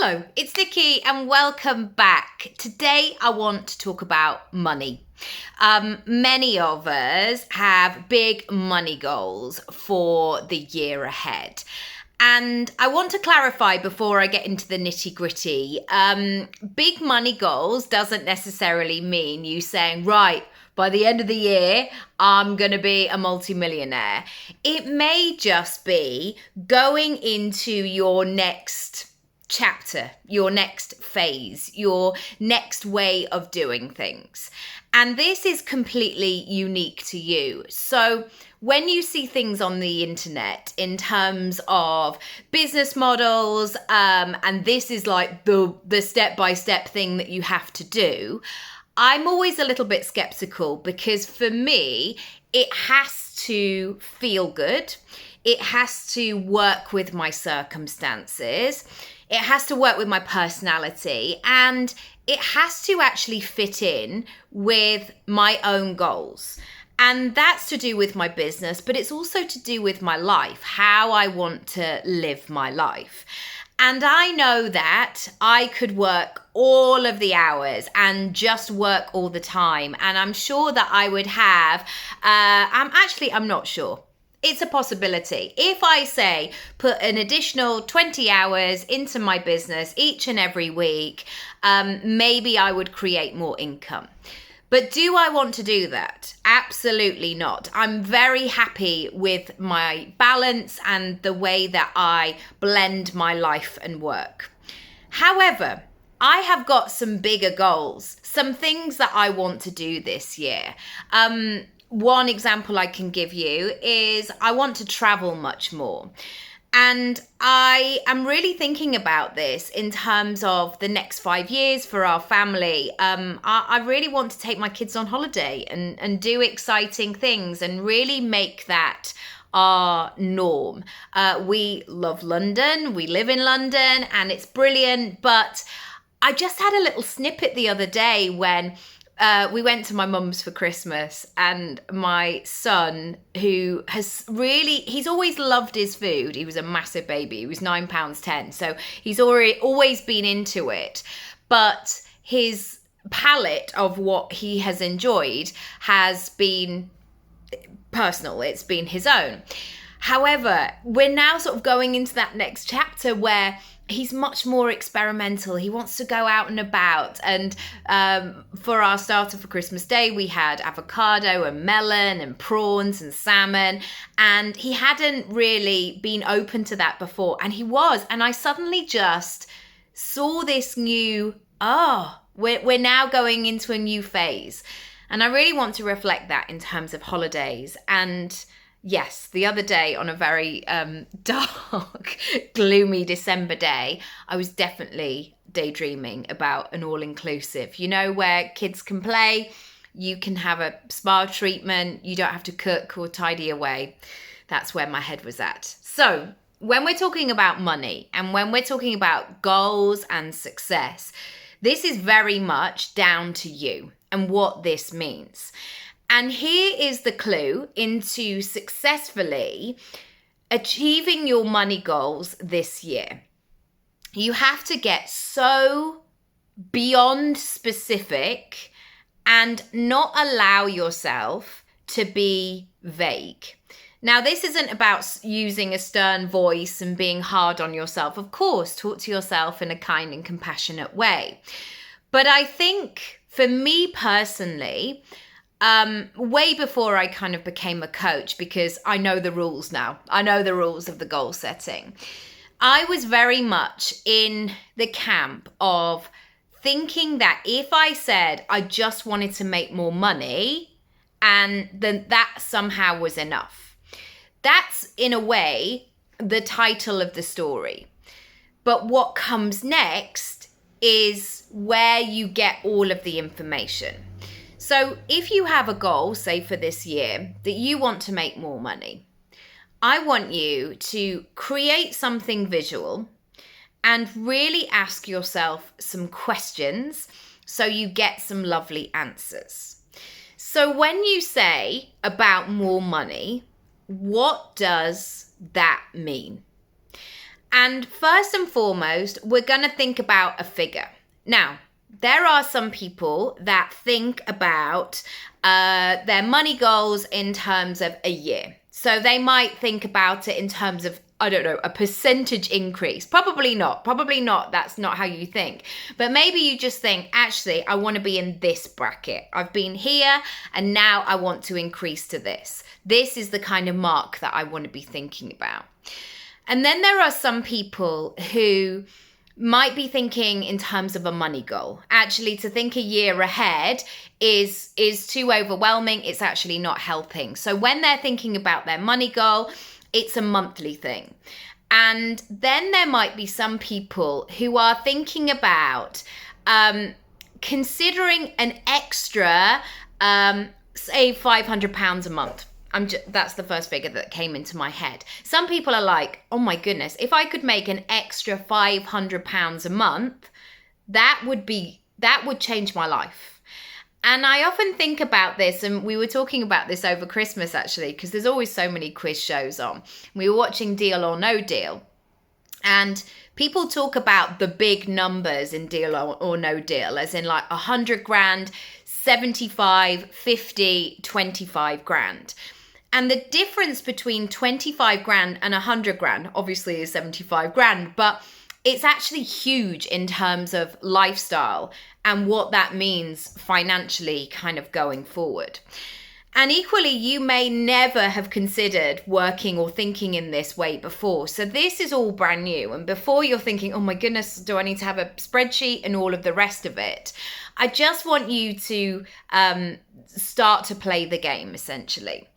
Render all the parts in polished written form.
Hello, it's Nicky and welcome back. Today I want to talk about money. Many of us have big money goals for the year ahead. And I want to clarify before I get into the nitty gritty. Big money goals doesn't necessarily mean you saying, right, by the end of the year, I'm going to be a multimillionaire. It may just be going into your next chapter, your next phase, your next way of doing things. And this is completely unique to you. So when you see things on the internet in terms of business models, and this is like the step-by-step thing that you have to do, I'm always a little bit skeptical because for me, it has to feel good. It has to work with my circumstances. It has to work with my personality, and it has to actually fit in with my own goals. And that's to do with my business, but it's also to do with my life, how I want to live my life. And I know that I could work all of the hours and just work all the time. And I'm sure that I would have, I'm not sure. It's a possibility. If I say put an additional 20 hours into my business each and every week, maybe I would create more income. But do I want to do that? Absolutely not. I'm very happy with my balance and the way that I blend my life and work. However, I have got some bigger goals, some things that I want to do this year. One example I can give you is I want to travel much more. And I am really thinking about this in terms of the next 5 years for our family. I really want to take my kids on holiday and do exciting things and really make that our norm. We love London. We live in London and it's brilliant. But I just had a little snippet the other day when we went to my mum's for Christmas, and my son, who he's always loved his food. He was a massive baby. He was £9.10. So he's always been into it. But his palette of what he has enjoyed has been personal. It's been his own. However, we're now sort of going into that next chapter where he's much more experimental. He wants to go out and about. And for our starter for Christmas Day, we had avocado and melon and prawns and salmon. And he hadn't really been open to that before. And he was. And I suddenly just saw this new, we're now going into a new phase. And I really want to reflect that in terms of holidays. And yes, the other day on a very dark, gloomy December day, I was definitely daydreaming about an all-inclusive, where kids can play, you can have a spa treatment, you don't have to cook or tidy away. That's where my head was at. So when we're talking about money and when we're talking about goals and success, this is very much down to you and what this means. And here is the clue into successfully achieving your money goals this year. You have to get so beyond specific and not allow yourself to be vague. Now, this isn't about using a stern voice and being hard on yourself. Of course, talk to yourself in a kind and compassionate way. But I think for me personally, way before I kind of became a coach, because I know the rules now. I know the rules of the goal setting. I was very much in the camp of thinking that if I said I just wanted to make more money, and then that somehow was enough. That's, in a way, the title of the story. But what comes next is where you get all of the information. So if you have a goal, say for this year, that you want to make more money, I want you to create something visual and really ask yourself some questions so you get some lovely answers. So when you say about more money, what does that mean? And first and foremost, we're going to think about a figure. Now, there are some people that think about their money goals in terms of a year. So they might think about it in terms of, I don't know, a percentage increase. Probably not. That's not how you think. But maybe you just think, actually, I want to be in this bracket. I've been here and now I want to increase to this. This is the kind of mark that I want to be thinking about. And then there are some people who might be thinking in terms of a money goal. Actually, to think a year ahead is too overwhelming. It's actually not helping. So when they're thinking about their money goal, it's a monthly thing. And then there might be some people who are thinking about considering an extra, say, £500 a month. That's the first figure that came into my head. Some people are like, oh my goodness, if I could make an extra £500 a month, that would change my life. And I often think about this, and we were talking about this over Christmas actually, because there's always so many quiz shows on. We were watching Deal or No Deal, and people talk about the big numbers in Deal or No Deal, as in like 100 grand, 75, 50, 25 grand. And the difference between 25 grand and 100 grand obviously is 75 grand, but it's actually huge in terms of lifestyle and what that means financially kind of going forward. And equally, you may never have considered working or thinking in this way before. So this is all brand new. And before you're thinking, oh my goodness, do I need to have a spreadsheet and all of the rest of it? I just want you to start to play the game, essentially.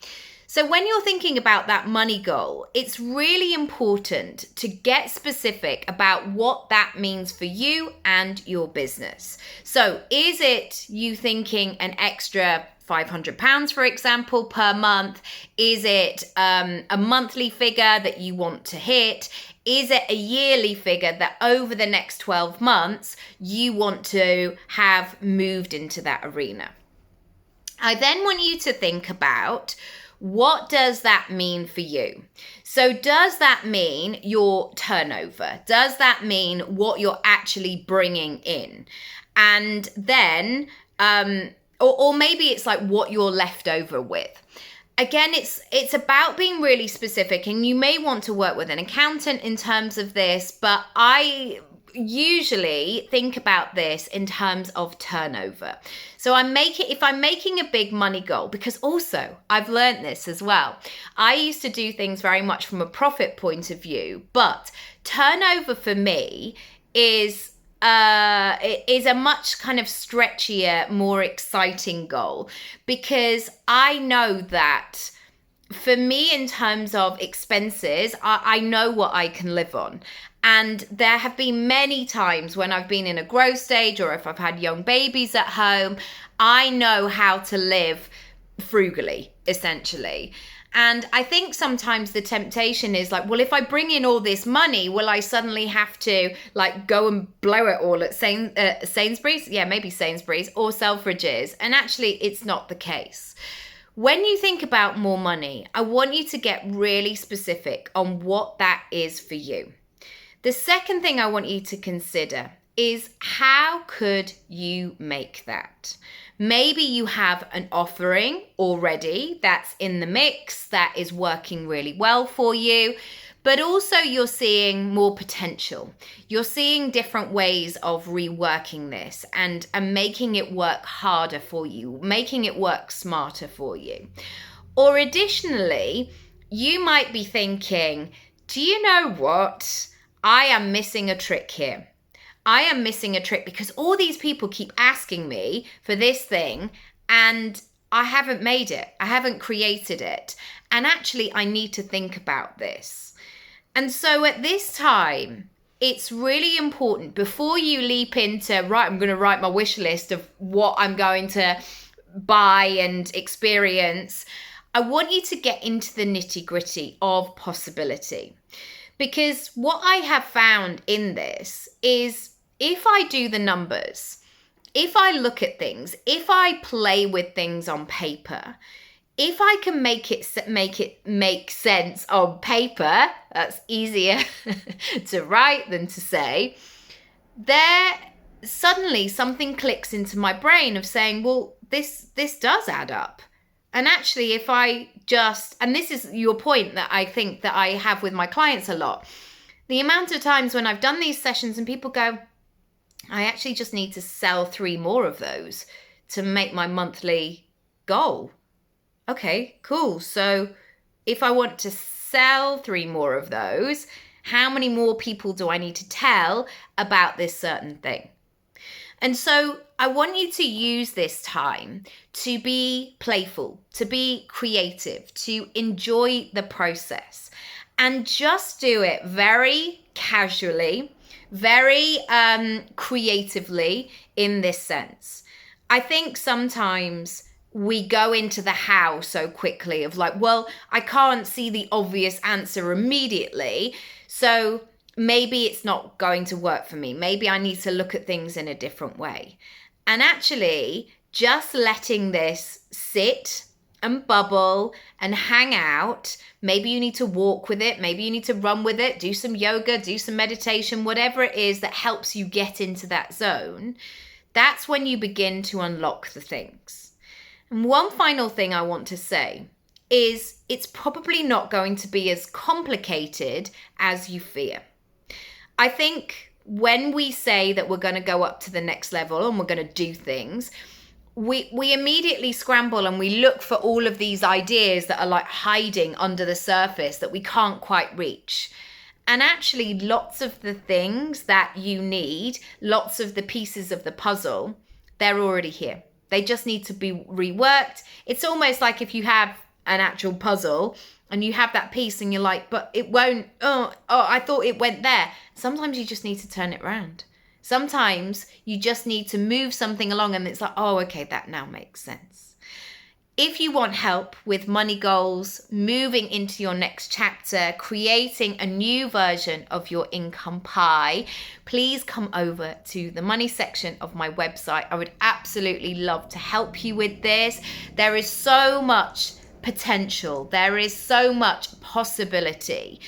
So when you're thinking about that money goal, it's really important to get specific about what that means for you and your business. So is it you thinking an extra £500, for example, per month? Is it a monthly figure that you want to hit? Is it a yearly figure that over the next 12 months you want to have moved into that arena? I then want you to think about, what does that mean for you? So does that mean your turnover? Does that mean what you're actually bringing in? And then, or maybe it's like what you're left over with. Again, it's about being really specific, and you may want to work with an accountant in terms of this, but I usually think about this in terms of turnover. So if I'm making a big money goal, because also I've learned this as well. I used to do things very much from a profit point of view, but turnover for me is a much kind of stretchier, more exciting goal, because I know that for me, in terms of expenses, I know what I can live on. And there have been many times when I've been in a growth stage, or if I've had young babies at home, I know how to live frugally, essentially. And I think sometimes the temptation is like, well, if I bring in all this money, will I suddenly have to like go and blow it all at Sainsbury's? Yeah, maybe Sainsbury's or Selfridges. And actually, it's not the case. When you think about more money, I want you to get really specific on what that is for you. The second thing I want you to consider is, how could you make that? Maybe you have an offering already that's in the mix that is working really well for you, but also you're seeing more potential. You're seeing different ways of reworking this and making it work harder for you, making it work smarter for you. Or additionally, you might be thinking, do you know what? I am missing a trick here. I am missing a trick because all these people keep asking me for this thing and I haven't made it. I haven't created it. And actually, I need to think about this. And so at this time, it's really important, before you leap into, right, I'm going to write my wish list of what I'm going to buy and experience, I want you to get into the nitty-gritty of possibility. Because what I have found in this is, if I do the numbers, if I look at things, if I play with things on paper, if I can make it make sense on paper, that's easier to write than to say, there suddenly something clicks into my brain of saying, well, this does add up. And actually, if I just, and this is your point that I think that I have with my clients a lot, the amount of times when I've done these sessions and people go, I actually just need to sell 3 more of those to make my monthly goal. Okay, cool. So if I want to sell 3 more of those, how many more people do I need to tell about this certain thing? And so I want you to use this time to be playful, to be creative, to enjoy the process, and just do it very casually, very creatively in this sense. I think sometimes we go into the how so quickly of like, well, I can't see the obvious answer immediately, so maybe it's not going to work for me. Maybe I need to look at things in a different way. And actually, just letting this sit and bubble and hang out. Maybe you need to walk with it. Maybe you need to run with it, do some yoga, do some meditation, whatever it is that helps you get into that zone. That's when you begin to unlock the things. And one final thing I want to say is it's probably not going to be as complicated as you fear. I think when we say that we're going to go up to the next level and we're going to do things, we immediately scramble and we look for all of these ideas that are like hiding under the surface that we can't quite reach. And actually, lots of the things that you need, lots of the pieces of the puzzle, they're already here. They just need to be reworked. It's almost like if you have an actual puzzle and you have that piece and you're like, but it won't, I thought it went there. Sometimes you just need to turn it around. Sometimes you just need to move something along and it's like, oh, okay, that now makes sense. If you want help with money goals, moving into your next chapter, creating a new version of your income pie, please come over to the money section of my website. I would absolutely love to help you with this. There is so much potential. There is so much possibility.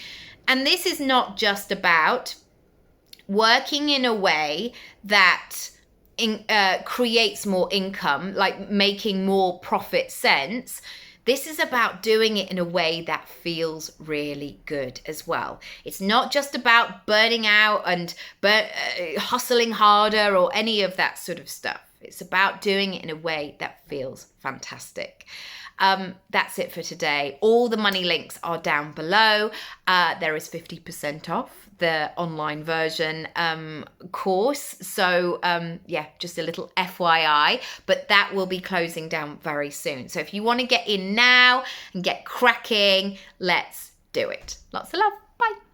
And this is not just about working in a way that creates more income, like making more profit sense. This is about doing it in a way that feels really good as well. It's not just about burning out and hustling harder or any of that sort of stuff. It's about doing it in a way that feels fantastic. That's it for today. All the money links are down below. There is 50% off the online version course. So just a little FYI, but that will be closing down very soon. So if you want to get in now and get cracking, let's do it. Lots of love. Bye.